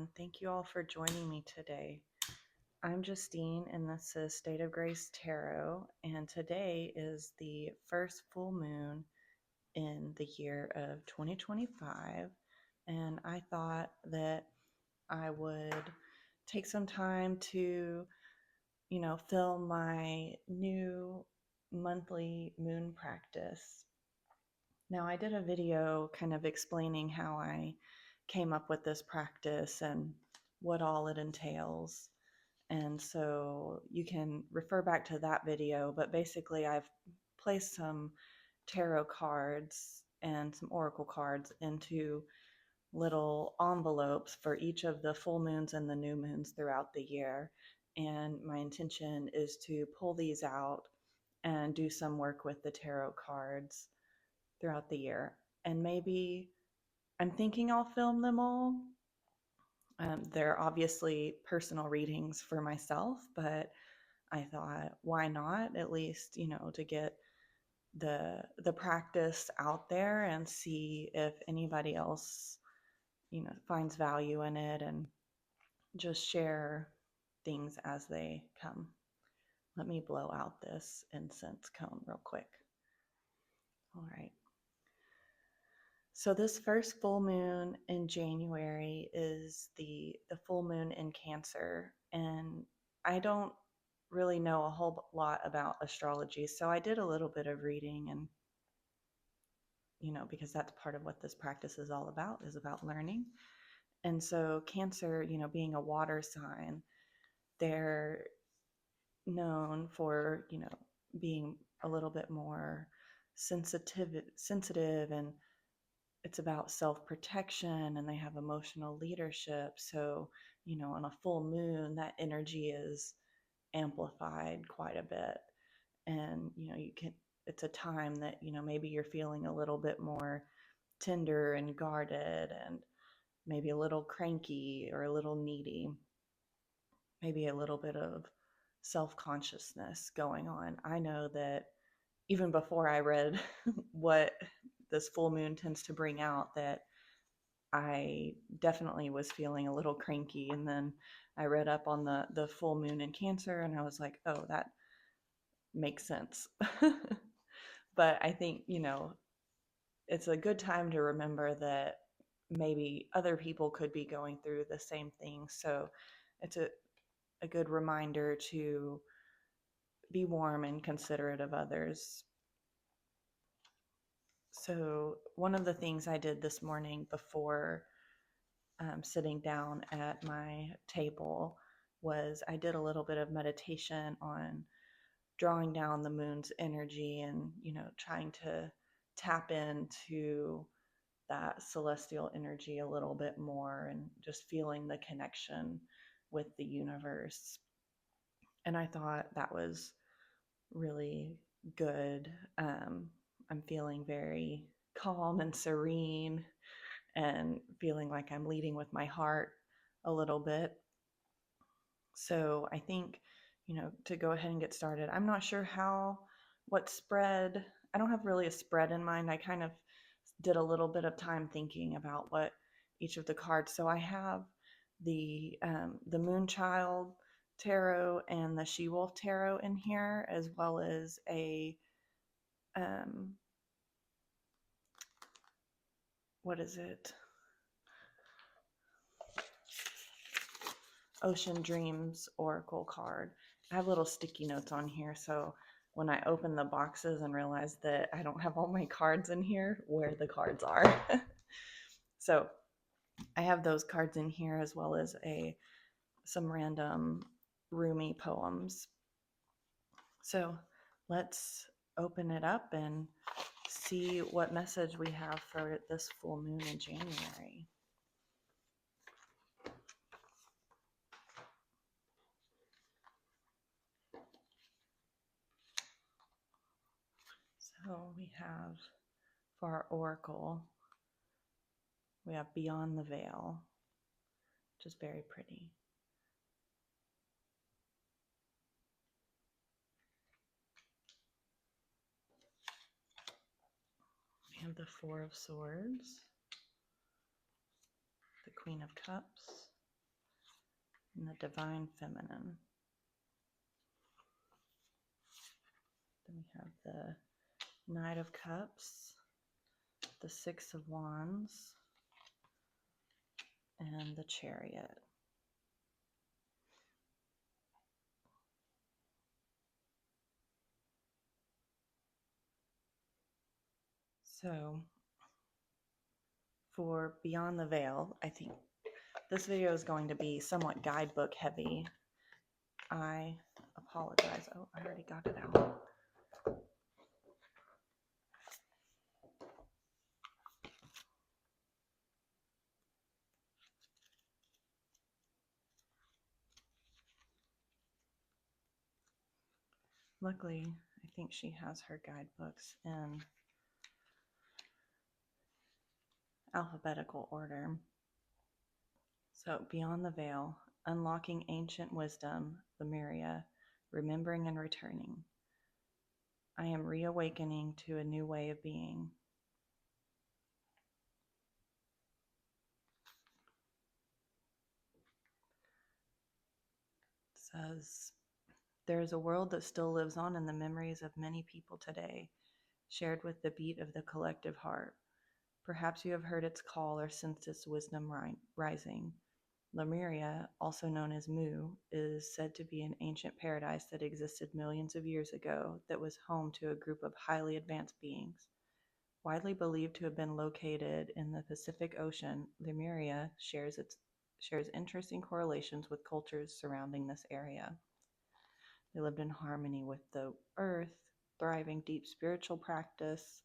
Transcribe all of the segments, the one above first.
everyone. Thank you all for joining me today. I'm Justine, and this is State of Grace Tarot, and today is the first full moon in the year of 2025, and I thought that I would take some time to, film my new monthly moon practice. Now, I did a video kind of explaining how I came up with this practice and what all it entails. And so you can refer back to that video, but basically, I've placed some tarot cards and some oracle cards into little envelopes for each of the full moons and the new moons throughout the year. And my intention is to pull these out and do some work with the tarot cards throughout the year. And maybe I'm thinking I'll film them all. They're obviously personal readings for myself, but I thought, why not? At least, to get the practice out there and see if anybody else, finds value in it, and just share things as they come. Let me blow out this incense cone real quick. All right. So this first full moon in January is the full moon in Cancer, and I don't really know a whole lot about astrology, so I did a little bit of reading, and because that's part of what this practice is all about, is about learning. And so Cancer, being a water sign, they're known for, being a little bit more sensitive, and it's about self-protection, and they have emotional leadership. So, on a full moon, that energy is amplified quite a bit. And, it's a time that, maybe you're feeling a little bit more tender and guarded, and maybe a little cranky or a little needy, maybe a little bit of self-consciousness going on. I know that even before I read what this full moon tends to bring out, that I definitely was feeling a little cranky. And then I read up on the full moon in Cancer, and I was like, oh, that makes sense. But I think, it's a good time to remember that maybe other people could be going through the same thing. So it's a good reminder to be warm and considerate of others. So one of the things I did this morning before sitting down at my table was I did a little bit of meditation on drawing down the moon's energy, and trying to tap into that celestial energy a little bit more, and just feeling the connection with the universe. And I thought that was really good. I'm feeling very calm and serene, and feeling like I'm leading with my heart a little bit. So I think, to go ahead and get started, I'm not sure what spread, I don't have really a spread in mind. I kind of did a little bit of time thinking about what each of the cards. So I have the Moonchild Tarot and the She-Wolf Tarot in here, as well as a what is it? Ocean Dreams Oracle card. I have little sticky notes on here, so when I open the boxes and realize that I don't have all my cards in here, where the cards are. So I have those cards in here, as well as some random Rumi poems. So let's open it up and see what message we have for this full moon in January. So we have, for our oracle, we have Beyond the Veil, which is very pretty. We have the Four of Swords, the Queen of Cups, and the Divine Feminine. Then we have the Knight of Cups, the Six of Wands, and the Chariot. So for Beyond the Veil, I think this video is going to be somewhat guidebook heavy. I apologize. Oh, I already got it out. Luckily, I think she has her guidebooks in alphabetical order. So, Beyond the Veil, Unlocking Ancient Wisdom, Lemuria, Remembering and Returning. I am reawakening to a new way of being. It says, there is a world that still lives on in the memories of many people today, shared with the beat of the collective heart. Perhaps you have heard its call or sensed its wisdom rising. Lemuria, also known as Mu, is said to be an ancient paradise that existed millions of years ago that was home to a group of highly advanced beings. Widely believed to have been located in the Pacific Ocean, Lemuria shares interesting correlations with cultures surrounding this area. They lived in harmony with the earth, thriving deep spiritual practice,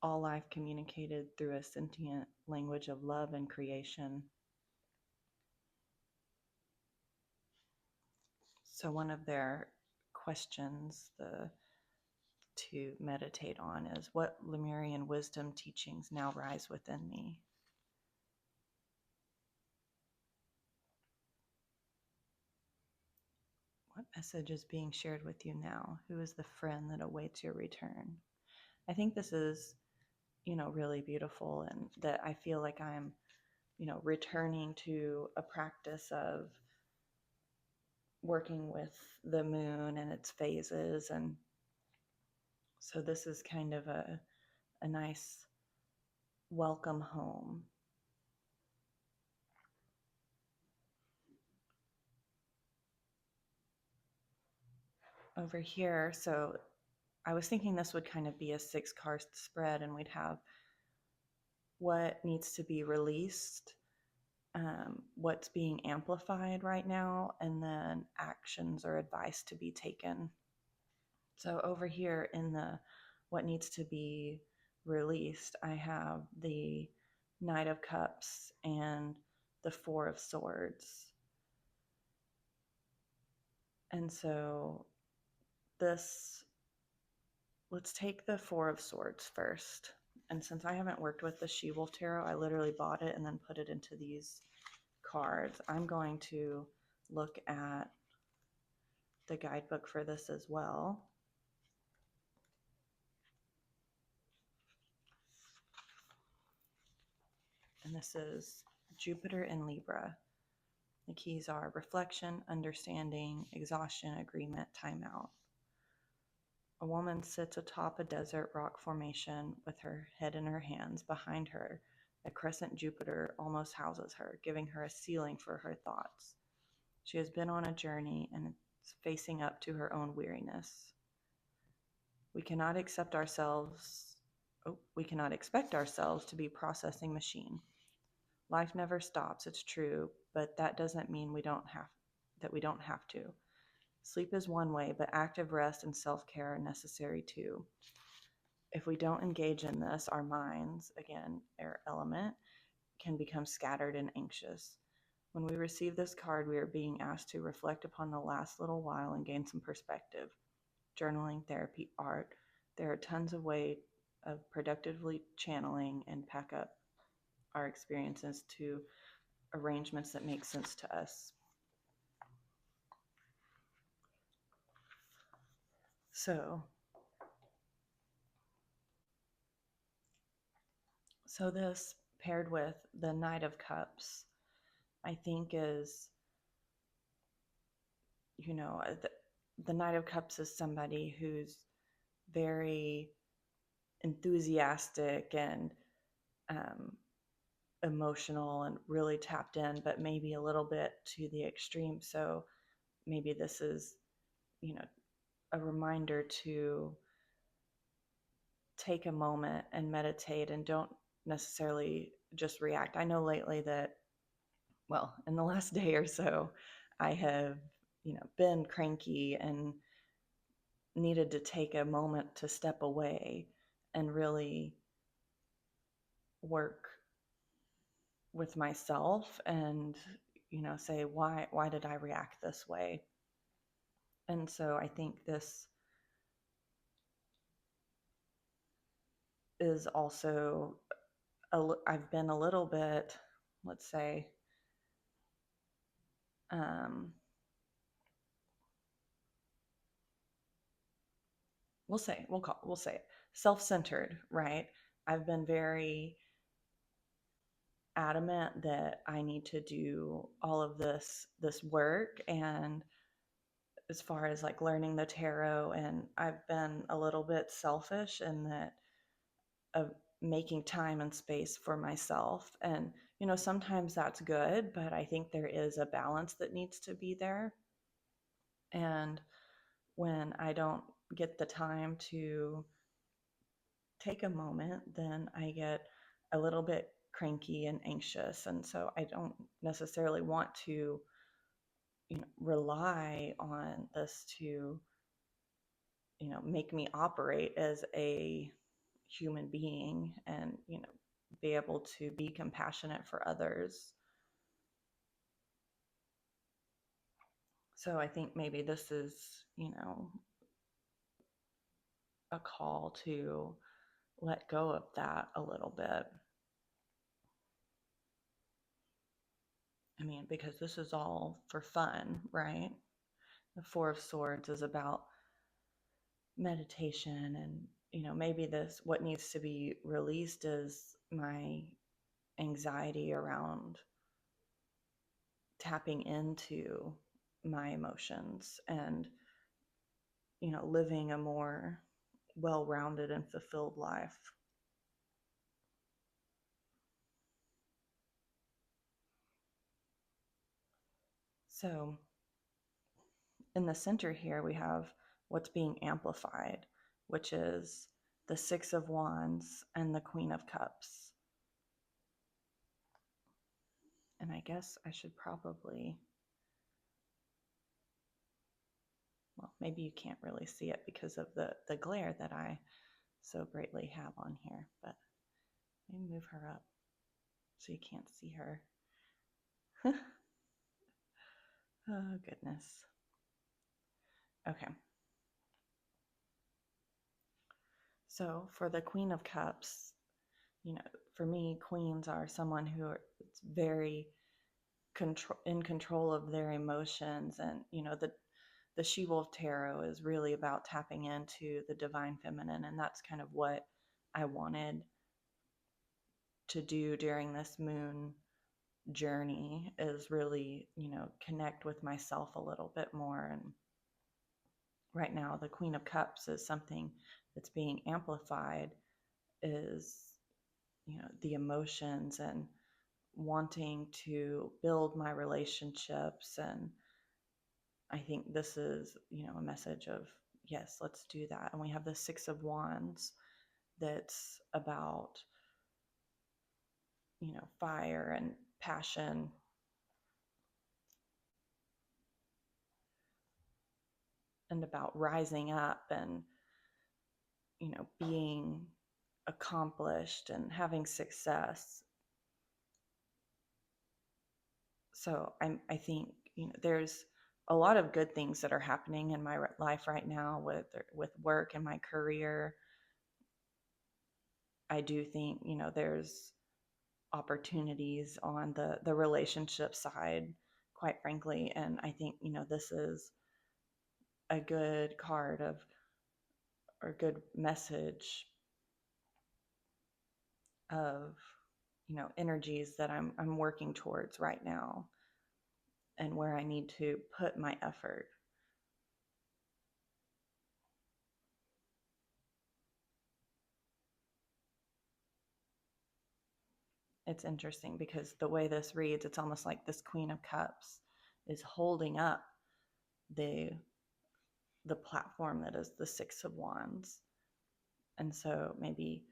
all life communicated through a sentient language of love and creation. So one of their questions to meditate on is, what Lemurian wisdom teachings now rise within me? What message is being shared with you now? Who is the friend that awaits your return? I think this is, really beautiful, and that I feel like I'm, returning to a practice of working with the moon and its phases. And so this is kind of a nice welcome home. Over here, so I was thinking this would kind of be a 6-card spread, and we'd have what needs to be released, what's being amplified right now, and then actions or advice to be taken. So over here in the what needs to be released, I have the Knight of Cups and the Four of Swords. And so let's take the Four of Swords first. And since I haven't worked with the She-Wolf Tarot, I literally bought it and then put it into these cards. I'm going to look at the guidebook for this as well. And this is Jupiter in Libra. The keys are reflection, understanding, exhaustion, agreement, timeout. A woman sits atop a desert rock formation with her head in her hands. Behind her, a crescent Jupiter almost houses her, giving her a ceiling for her thoughts. She has been on a journey and is facing up to her own weariness. We cannot expect ourselves to be a processing machine. Life never stops, it's true, but that doesn't mean we don't have to. Sleep is one way, but active rest and self-care are necessary too. If we don't engage in this, our minds, again, air element, can become scattered and anxious. When we receive this card, we are being asked to reflect upon the last little while and gain some perspective. Journaling, therapy, art. There are tons of ways of productively channeling and pack up our experiences to arrangements that make sense to us. So this paired with the Knight of Cups I think is, you know, the Knight of Cups is somebody who's very enthusiastic and um, emotional and really tapped in, but maybe a little bit to the extreme. So maybe this is, you know, a reminder to take a moment and meditate and don't necessarily just react. I know lately that, well, in the last day or so, I have, been cranky and needed to take a moment to step away and really work with myself and, say, why did I react this way? And so I think this is also, I've been a little bit, let's say, um, we'll say it, self-centered, right? I've been very adamant that I need to do all of this work, and as far as like learning the tarot, and I've been a little bit selfish in that of making time and space for myself. And sometimes that's good, but I think there is a balance that needs to be there. And when I don't get the time to take a moment, then I get a little bit cranky and anxious. And so I don't necessarily want to, rely on this to, make me operate as a human being and, be able to be compassionate for others. So I think maybe this is, a call to let go of that a little bit. I mean, because this is all for fun, right? The Four of Swords is about meditation, and maybe this, what needs to be released is my anxiety around tapping into my emotions and living a more well-rounded and fulfilled life. So in the center here, we have what's being amplified, which is the Six of Wands and the Queen of Cups. And I guess I should probably, well, maybe you can't really see it because of the glare that I so greatly have on here, but maybe move her up so you can't see her. Oh, goodness. Okay. So for the Queen of Cups, for me, queens are someone who are very in control of their emotions, and the She-Wolf Tarot is really about tapping into the divine feminine, and that's kind of what I wanted to do during this moon journey, is really, connect with myself a little bit more. And right now, the Queen of Cups is something that's being amplified, is, the emotions and wanting to build my relationships. And I think this is, a message of, yes, let's do that. And we have the Six of Wands that's about, fire and passion. And about rising up and, being accomplished and having success. So I think, there's a lot of good things that are happening in my life right now with work and my career. I do think, there's opportunities on the relationship side, quite frankly. And I think, this is a good card of, or good message of, energies that I'm working towards right now and where I need to put my effort. It's interesting because the way this reads, it's almost like this Queen of Cups is holding up the the platform that is the Six of Wands. And so maybe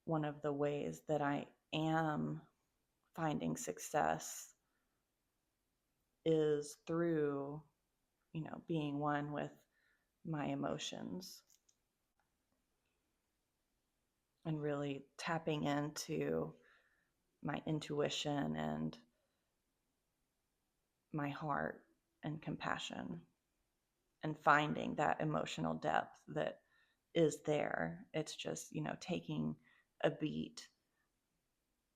one of the ways that I am finding success is through, being one with my emotions and really tapping into my intuition and my heart and compassion and finding that emotional depth that is there. It's just, taking a beat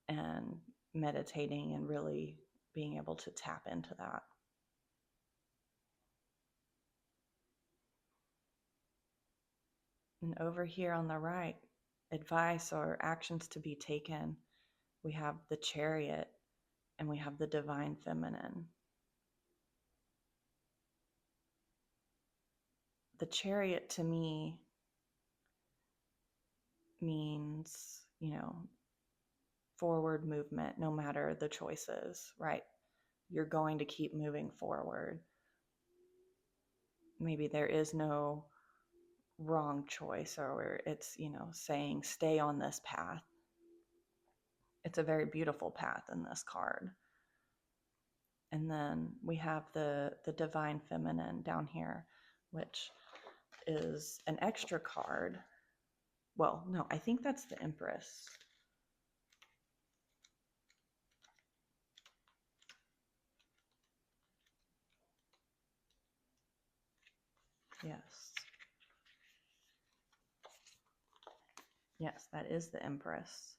and meditating and really being able to tap into that. And over here on the right, advice or actions to be taken, we have the Chariot and we have the Divine Feminine. The Chariot to me means, forward movement no matter the choices, right? You're going to keep moving forward. Maybe there is no wrong choice, or it's, saying stay on this path. It's a very beautiful path in this card. And then we have the Divine Feminine down here, which is an extra card. Well, no, I think that's the Empress. Yes. Yes, that is the Empress.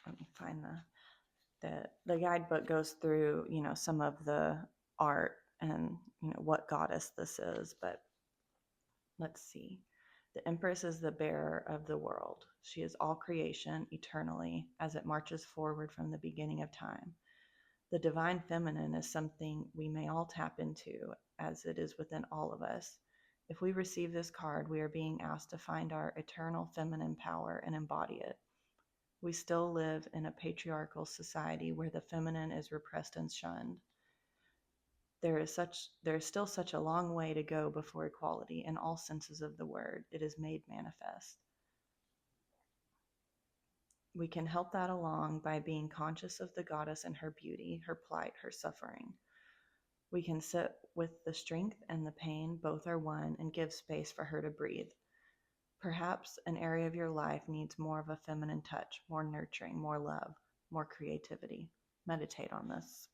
Let me find the guidebook goes through, some of the art and, what goddess this is, but let's see. The Empress is the bearer of the world. She is all creation eternally as it marches forward from the beginning of time. The Divine Feminine is something we may all tap into as it is within all of us. If we receive this card, we are being asked to find our eternal feminine power and embody it. We still live in a patriarchal society where the feminine is repressed and shunned. There is still such a long way to go before equality in all senses of the word. It is made manifest. We can help that along by being conscious of the goddess and her beauty, her plight, her suffering. We can sit with the strength and the pain, both are one, and give space for her to breathe. Perhaps an area of your life needs more of a feminine touch, more nurturing, more love, more creativity. Meditate on this.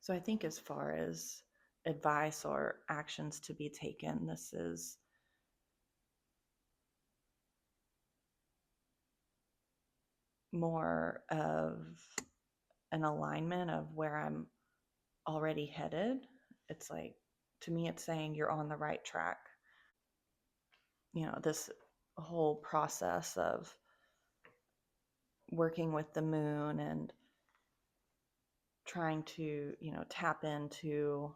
So I think as far as advice or actions to be taken, this is more of an alignment of where I'm already headed. It's like, to me, it's saying you're on the right track. This whole process of working with the moon and trying to, tap into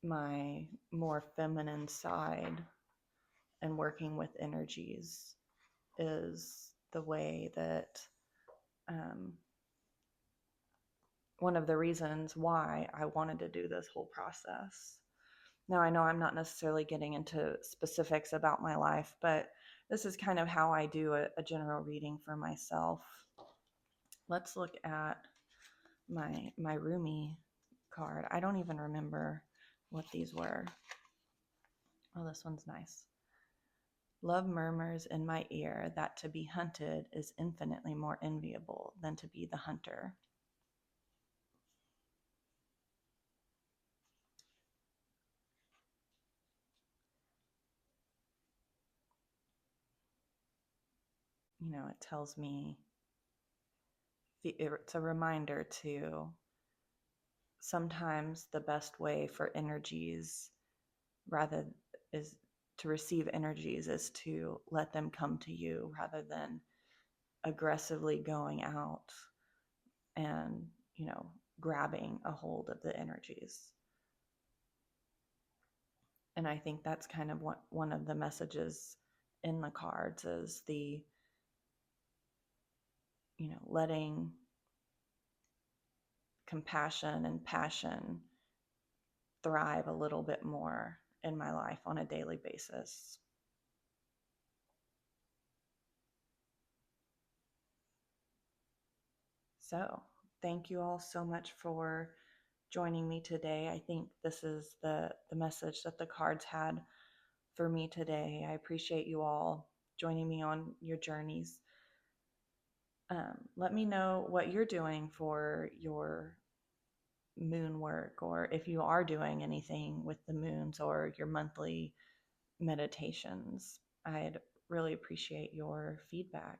my more feminine side and working with energies is the way that one of the reasons why I wanted to do this whole process. Now, I know I'm not necessarily getting into specifics about my life, but this is kind of how I do a general reading for myself. Let's look at my Rumi card. I don't even remember what these were. Oh, this one's nice. Love murmurs in my ear that to be hunted is infinitely more enviable than to be the hunter. It tells me it's a reminder to sometimes the best way for energies rather is to receive energies is to let them come to you rather than aggressively going out and, grabbing a hold of the energies. And I think that's kind of one of the messages in the cards is the, letting compassion and passion thrive a little bit more in my life on a daily basis. So, thank you all so much for joining me today. I think this is the message that the cards had for me today. I appreciate you all joining me on your journeys. Let me know what you're doing for your moon work, or if you are doing anything with the moons or your monthly meditations. I'd really appreciate your feedback.